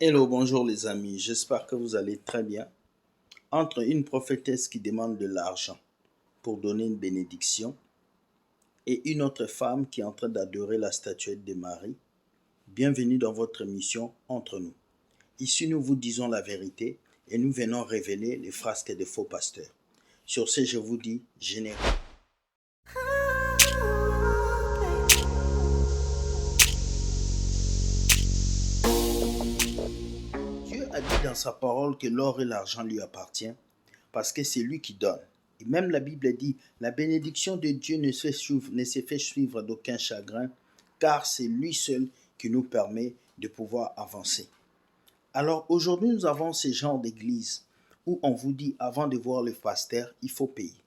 Hello, bonjour les amis, j'espère que vous allez très bien. Entre une prophétesse qui demande de l'argent pour donner une bénédiction et une autre femme qui est en train d'adorer la statuette de Marie, bienvenue dans votre émission Entre nous. Ici, nous vous disons la vérité et nous venons révéler les frasques des faux pasteurs. Sur ce, je vous dis générique. Dieu a dit dans sa parole que l'or et l'argent lui appartiennent parce que c'est lui qui donne. Et même la Bible dit, la bénédiction de Dieu ne se fait suivre d'aucun chagrin, car c'est lui seul qui nous permet de pouvoir avancer. Alors aujourd'hui, nous avons ce genre d'église où on vous dit, avant de voir le pasteur, il faut payer.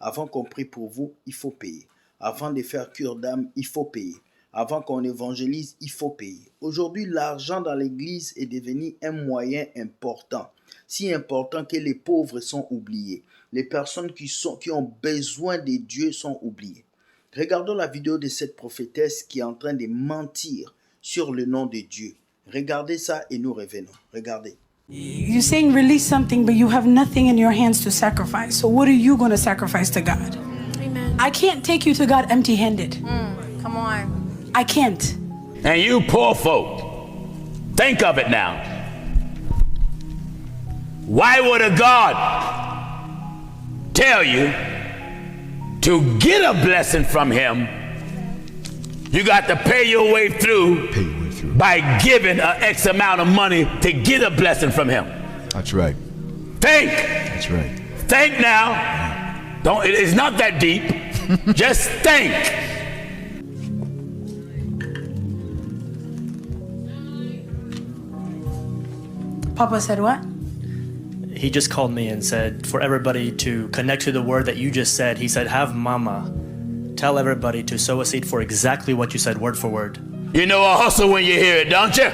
Avant qu'on prie pour vous, il faut payer. Avant de faire cure d'âme, il faut payer. Avant qu'on évangélise, il faut payer. Aujourd'hui, l'argent dans l'église est devenu un moyen important. Si important que les pauvres sont oubliés. Les personnes qui ont besoin de Dieu sont oubliées. Regardons la vidéo de cette prophétesse qui est en train de mentir sur le nom de Dieu. Regardez ça et nous revenons. Regardez. You're saying release something, but you have nothing in your hands to sacrifice. So what are you going to sacrifice to God? Amen. I can't take you to God empty-handed. Come on. I can't. And you poor folk, think of it now. Why would a God tell you to get a blessing from him? You got to pay your way through by giving an X amount of money to get a blessing from him. That's right. Think. That's right. Think now. It's not that deep. Just think. Papa said what? He just called me and said for everybody to connect to the word that you just said. He said, have mama tell everybody to sow a seed for exactly what you said, word for word. You know a hustle when you hear it, don't you?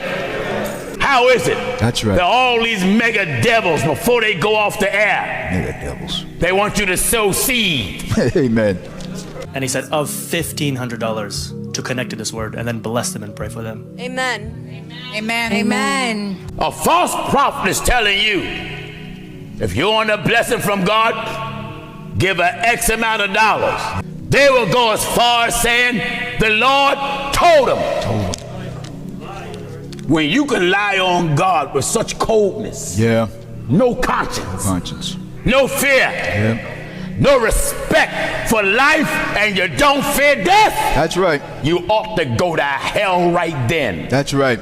How is it? That's right. There are all these mega devils before they go off the air. Mega devils. They want you to sow seed. Amen. And he said of $1,500 to connect to this word and then bless them and pray for them. Amen. Amen. Amen. A false prophet is telling you, if you want a blessing from God, give an X amount of dollars. They will go as far as saying, the Lord told them. When you can lie on God with such coldness, Yeah. no conscience, Conscience. no fear, Yeah. no respect for life, and you don't fear death, That's right. you ought to go to hell right then. That's right.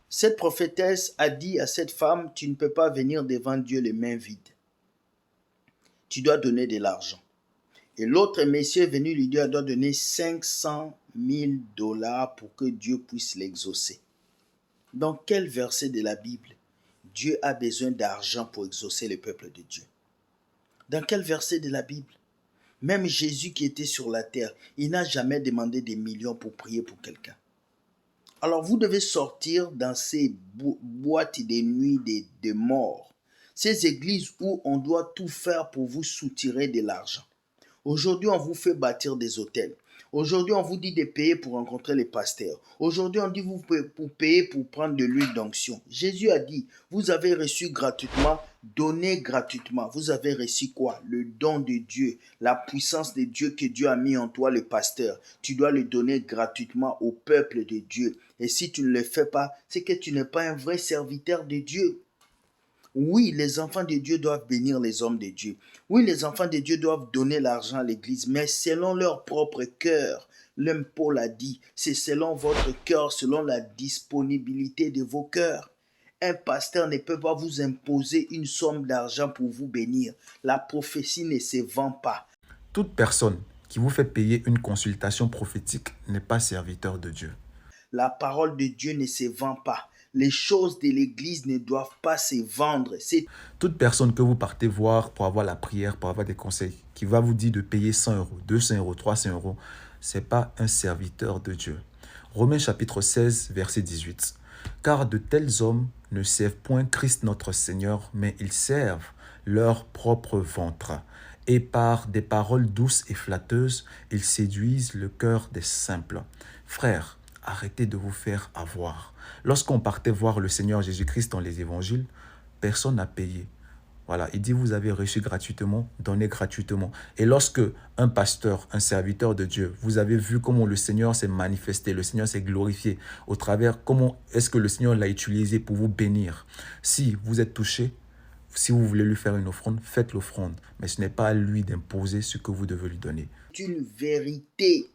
Cette prophétesse a dit à cette femme, tu ne peux pas venir devant Dieu les mains vides. Tu dois donner de l'argent. Et l'autre monsieur est venu lui dire, elle doit donner 500 000 $ pour que Dieu puisse l'exaucer. Dans quel verset de la Bible Dieu a besoin d'argent pour exaucer le peuple de Dieu? Dans quel verset de la Bible? Même Jésus qui était sur la terre, il n'a jamais demandé des millions pour prier pour quelqu'un. Alors vous devez sortir dans ces boîtes de nuit de mort, ces églises où on doit tout faire pour vous soutirer de l'argent. Aujourd'hui, on vous fait bâtir des hôtels. Aujourd'hui, on vous dit de payer pour rencontrer les pasteurs. Aujourd'hui, on dit vous pour payer pour prendre de l'huile d'onction. Jésus a dit, vous avez reçu gratuitement, donnez gratuitement. Vous avez reçu quoi? Le don de Dieu, la puissance de Dieu que Dieu a mis en toi, le pasteur. Tu dois le donner gratuitement au peuple de Dieu. Et si tu ne le fais pas, c'est que tu n'es pas un vrai serviteur de Dieu. Oui, les enfants de Dieu doivent bénir les hommes de Dieu. Oui, les enfants de Dieu doivent donner l'argent à l'église, mais selon leur propre cœur. L'homme Paul a dit, c'est selon votre cœur, selon la disponibilité de vos cœurs. Un pasteur ne peut pas vous imposer une somme d'argent pour vous bénir. La prophétie ne se vend pas. Toute personne qui vous fait payer une consultation prophétique n'est pas serviteur de Dieu. La parole de Dieu ne se vend pas. Les choses de l'église ne doivent pas se vendre. C'est Toute personne que vous partez voir pour avoir la prière, pour avoir des conseils, qui va vous dire de payer 100 €, 200 €, 300 €, ce n'est pas un serviteur de Dieu. Romains chapitre 16, verset 18. Car de tels hommes ne servent point Christ notre Seigneur, mais ils servent leur propre ventre. Et par des paroles douces et flatteuses, ils séduisent le cœur des simples. Frères, Arrêtez de vous faire avoir. Lorsqu'on partait voir le Seigneur Jésus-Christ dans les évangiles, personne n'a payé. Voilà, il dit, vous avez reçu gratuitement, donnez gratuitement. Et lorsque un pasteur, un serviteur de Dieu, vous avez vu comment le Seigneur s'est manifesté, le Seigneur s'est glorifié au travers, comment est-ce que le Seigneur l'a utilisé pour vous bénir. Si vous êtes touché, si vous voulez lui faire une offrande, faites l'offrande. Mais ce n'est pas à lui d'imposer ce que vous devez lui donner. C'est une vérité.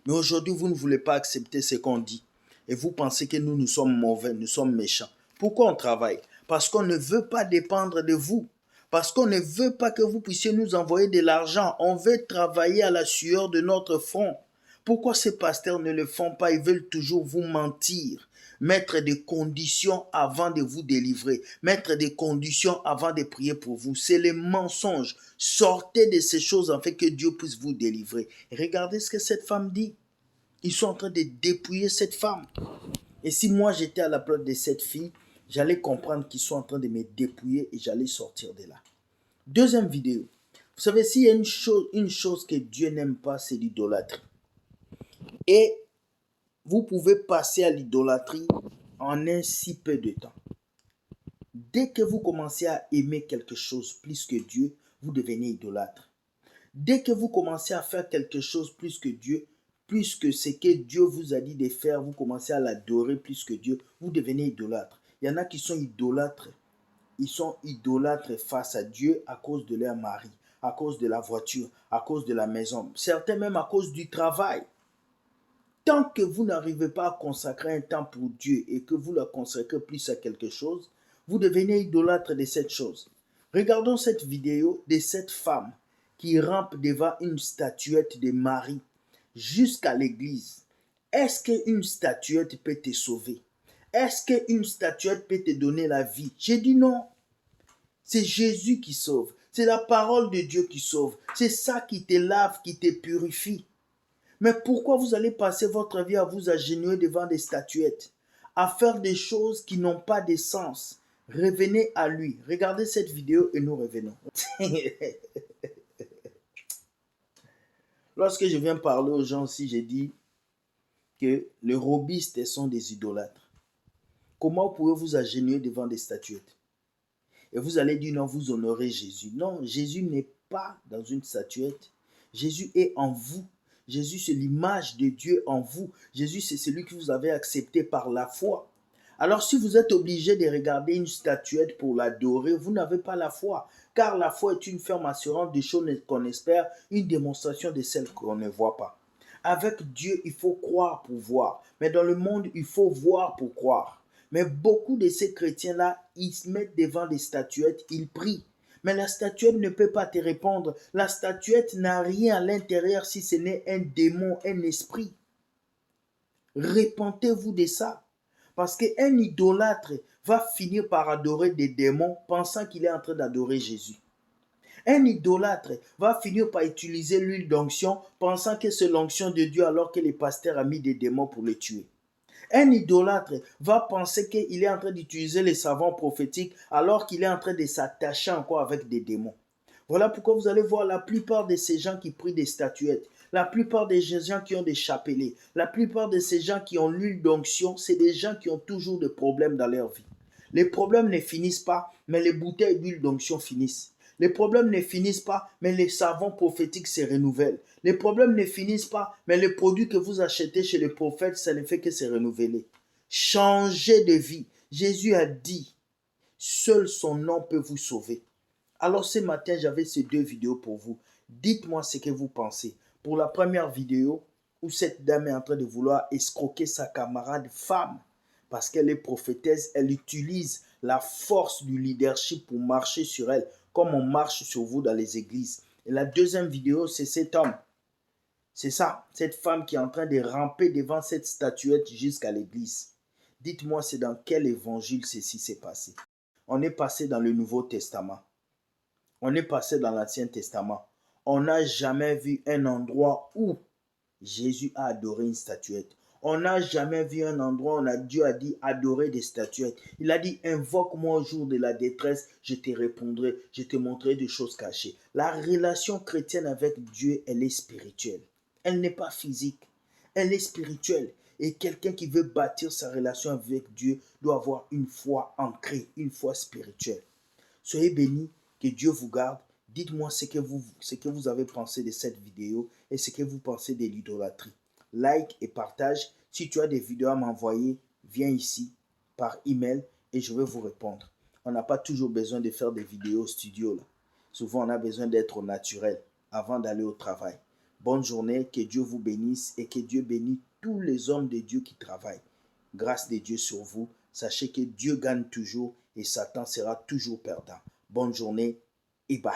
Mais aujourd'hui, vous ne voulez pas accepter ce qu'on dit. Et vous pensez que nous sommes mauvais, nous sommes méchants. Pourquoi on travaille? Parce qu'on ne veut pas dépendre de vous. Parce qu'on ne veut pas que vous puissiez nous envoyer de l'argent. On veut travailler à la sueur de notre front. Pourquoi ces pasteurs ne le font pas? Ils veulent toujours vous mentir. Mettre des conditions avant de vous délivrer. Mettre des conditions avant de prier pour vous. C'est les mensonges. Sortez de ces choses afin que Dieu puisse vous délivrer. Regardez ce que cette femme dit. Ils sont en train de dépouiller cette femme. Et si moi j'étais à la place de cette fille, j'allais comprendre qu'ils sont en train de me dépouiller et j'allais sortir de là. Deuxième vidéo. Vous savez, s'il y a une chose que Dieu n'aime pas, c'est l'idolâtrie. Et vous pouvez passer à l'idolâtrie en un si peu de temps. Dès que vous commencez à aimer quelque chose plus que Dieu, vous devenez idolâtre. Dès que vous commencez à faire quelque chose plus que Dieu, plus que ce que Dieu vous a dit de faire, vous commencez à l'adorer plus que Dieu, vous devenez idolâtre. Il y en a qui sont idolâtres. Ils sont idolâtres face à Dieu à cause de leur mari, à cause de la voiture, à cause de la maison. Certains même à cause du travail. Tant que vous n'arrivez pas à consacrer un temps pour Dieu et que vous la consacrez plus à quelque chose, vous devenez idolâtre de cette chose. Regardons cette vidéo de cette femme qui rampe devant une statuette de Marie jusqu'à l'église. Est-ce qu'une statuette peut te sauver? Est-ce qu'une statuette peut te donner la vie? J'ai dit non. C'est Jésus qui sauve. C'est la parole de Dieu qui sauve. C'est ça qui te lave, qui te purifie. Mais pourquoi vous allez passer votre vie à vous agenouiller devant des statuettes, à faire des choses qui n'ont pas de sens? Revenez à lui. Regardez cette vidéo et nous revenons. Lorsque je viens parler aux gens aussi, j'ai dit que les robistes sont des idolâtres. Comment pouvez-vous vous agenouiller devant des statuettes? Et vous allez dire non, vous honorez Jésus. Non, Jésus n'est pas dans une statuette. Jésus est en vous. Jésus, c'est l'image de Dieu en vous. Jésus, c'est celui que vous avez accepté par la foi. Alors, si vous êtes obligé de regarder une statuette pour l'adorer, vous n'avez pas la foi. Car la foi est une ferme assurance des choses qu'on espère, une démonstration de celles qu'on ne voit pas. Avec Dieu, il faut croire pour voir. Mais dans le monde, il faut voir pour croire. Mais beaucoup de ces chrétiens-là, ils se mettent devant des statuettes, ils prient. Mais la statuette ne peut pas te répondre. La statuette n'a rien à l'intérieur si ce n'est un démon, un esprit. Repentez-vous de ça. Parce qu'un idolâtre va finir par adorer des démons pensant qu'il est en train d'adorer Jésus. Un idolâtre va finir par utiliser l'huile d'onction pensant que c'est l'onction de Dieu alors que le pasteur a mis des démons pour le tuer. Un idolâtre va penser qu'il est en train d'utiliser les savants prophétiques alors qu'il est en train de s'attacher encore avec des démons. Voilà pourquoi vous allez voir la plupart de ces gens qui prient des statuettes, la plupart des gens qui ont des chapelets, la plupart de ces gens qui ont l'huile d'onction, c'est des gens qui ont toujours des problèmes dans leur vie. Les problèmes ne finissent pas, mais les bouteilles d'huile d'onction finissent. Les problèmes ne finissent pas, mais les savants prophétiques se renouvellent. Les problèmes ne finissent pas, mais les produits que vous achetez chez les prophètes, ça ne fait que se renouveler. Changez de vie. Jésus a dit, seul son nom peut vous sauver. Alors ce matin, j'avais ces deux vidéos pour vous. Dites-moi ce que vous pensez. Pour la première vidéo, où cette dame est en train de vouloir escroquer sa camarade femme, parce qu'elle est prophétesse, elle utilise la force du leadership pour marcher sur elle, comme on marche sur vous dans les églises. Et la deuxième vidéo, c'est cet homme. C'est ça, cette femme qui est en train de ramper devant cette statuette jusqu'à l'église. Dites-moi, c'est dans quel évangile ceci s'est passé? On est passé dans le Nouveau Testament. On est passé dans l'Ancien Testament. On n'a jamais vu un endroit où Jésus a adoré une statuette. On n'a jamais vu un endroit où Dieu a dit adorer des statuettes. Il a dit invoque-moi au jour de la détresse, je te répondrai, je te montrerai des choses cachées. La relation chrétienne avec Dieu, elle est spirituelle. Elle n'est pas physique. Elle est spirituelle. Et quelqu'un qui veut bâtir sa relation avec Dieu doit avoir une foi ancrée, une foi spirituelle. Soyez bénis, que Dieu vous garde. Dites-moi ce que vous avez pensé de cette vidéo et ce que vous pensez de l'idolâtrie. Like et partage. Si tu as des vidéos à m'envoyer, viens ici par email et je vais vous répondre. On n'a pas toujours besoin de faire des vidéos au studio là. Souvent, on a besoin d'être au naturel avant d'aller au travail. Bonne journée, que Dieu vous bénisse et que Dieu bénisse tous les hommes de Dieu qui travaillent. Grâce de Dieu sur vous. Sachez que Dieu gagne toujours et Satan sera toujours perdant. Bonne journée et bye.